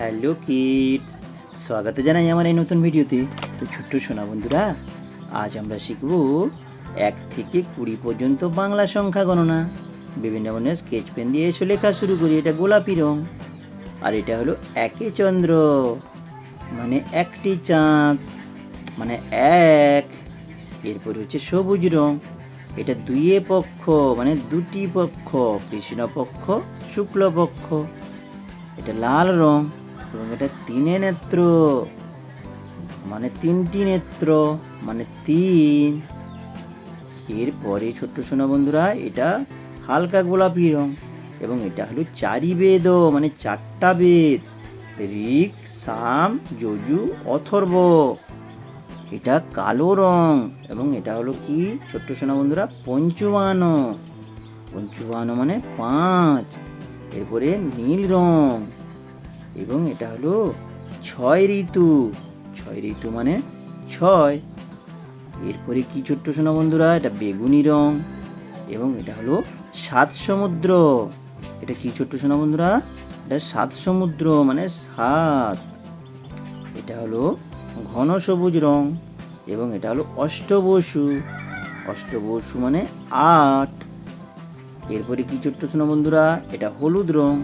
Hello kids, স্বাগত জানাই আমার এই নতুন ভিডিওতে। তো ছোট্ট সোনা বন্ধুরা, আজ আমরা শিখব 1 থেকে 20 পর্যন্ত বাংলা সংখ্যা গণনা। বিভিন্ন ধরনের স্কেচ পেন দিয়ে এসে লেখা শুরু করি। এটা গোলাপি রং, আর এটা হলো একে চন্দ্র মানে একটি চাঁদ মানে 1। এরপর হচ্ছে সবুজ রং, এটা দুইয়ে পক্ষ মানে দুটি পক্ষ, কৃষ্ণপক্ষ শুক্লপক্ষ। এটা লাল রং এবং এটা 3 নেত্র মানে 3টি নেত্র মানে 3। এরপরে ছোট্ট সোনা বন্ধুরা, এটা হালকা গোলাপি রং এবং এটা হলো 4 বেদ মানে 4টা বেদ, ঋক সাম যজু অথর্ব। এটা কালো রং এবং এটা হলো কি ছোট্ট সোনা বন্ধুরা, পঞ্চবান। পঞ্চবান মানে 5। এরপরে নীল রং এবং এটা হলো 6 ঋতু। 6 ঋতু মানে 6। এরপরে কি ছোট্ট সোনা বন্ধুরা, এটা বেগুনি রং এবং এটা হলো 7 সমুদ্র। এটা কি ছোট্ট সোনা বন্ধুরা, এটা 7 সমুদ্র মানে 7। এটা হলো ঘন সবুজ রং এবং এটা হলো অষ্টবসু। অষ্টবসু মানে 8। এরপরে কি ছোট্ট সোনা বন্ধুরা, এটা হলুদ রং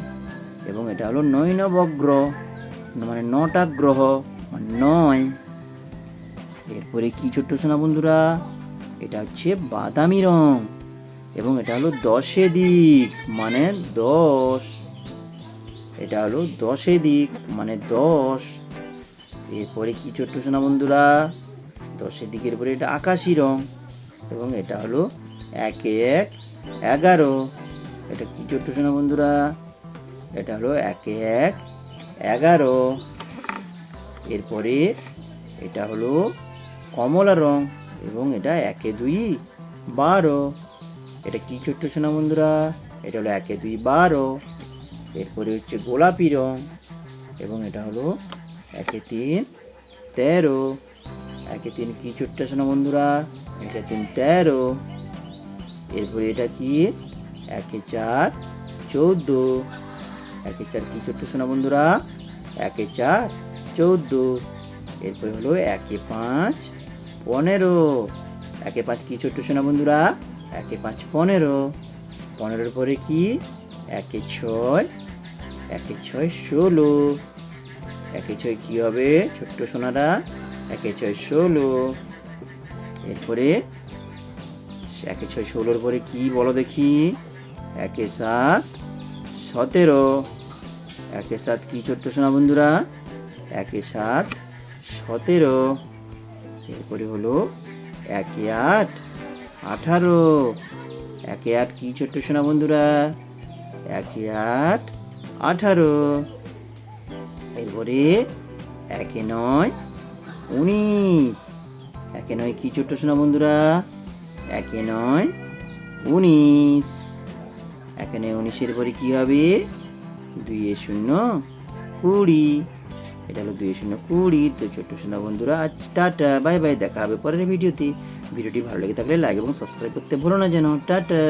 এবং এটা হলো 9 নবগ্রহ মানে 9টা গ্রহ মানে 9। এরপরে কি ছোট্ট সোনা বন্ধুরা, এটা হচ্ছে বাদামি রং এবং এটা হলো 10 দিক মানে 10। এটা হলো 10 দিক মানে 10। এরপরে কি ছোট্ট সোনা বন্ধুরা, 10 দিকের পরে এটা আকাশি রং এবং এটা হলো 1 1 11। এটা কি ছোট্ট সোনা বন্ধুরা, এটা হলো 1 1 11। এরপরে এটা হলো কমলা রং এবং এটা 1 2 12। এটা কি ছোট্ট সোনা বন্ধুরা, এটা হলো 1 2 12। এরপরে হচ্ছে গোলাপি রং এবং এটা হলো 1 3 13। 1 3 কি ছোট্ট সোনা বন্ধুরা, 1 3 13। এরপরে এটা কি 1 4 14। 1 4 কি ছোট্ট সোনা বন্ধুরা, 1 4 14। এরপরে হলো 1 5 15। 1 5 কি ছোট্ট সোনা বন্ধুরা, 1 5 15। 15 পরে কি 1 6 1 6 16। 1 6 কি হবে ছোট্ট সোনারা, 1 6 16। এরপরে 1 6 16 পরে কি বলো দেখি, 1 7 17। 1 7 কি ছোট্ট সোনা বন্ধুরা, 1 7 17। এরপরে হলো 1 8 18। 1 8 কি ছোট্ট সোনা বন্ধুরা, 1 8 18। এরপরে 1 9 19। 1 9 কি ছোট্ট সোনা বন্ধুরা, 1 9 19। 1 9 19 এর পরে কি হবে, 2 0 20। এটা হলো 2 0 20। তো ছোট্ট সোনা বন্ধুরা, আজ টাটা, বাই বাই, দেখা হবে পরের ভিডিওতে। ভিডিওটি ভালো লেগে থাকলে লাইক এবং সাবস্ক্রাইব করতে ভুলো না যেন। টাটা।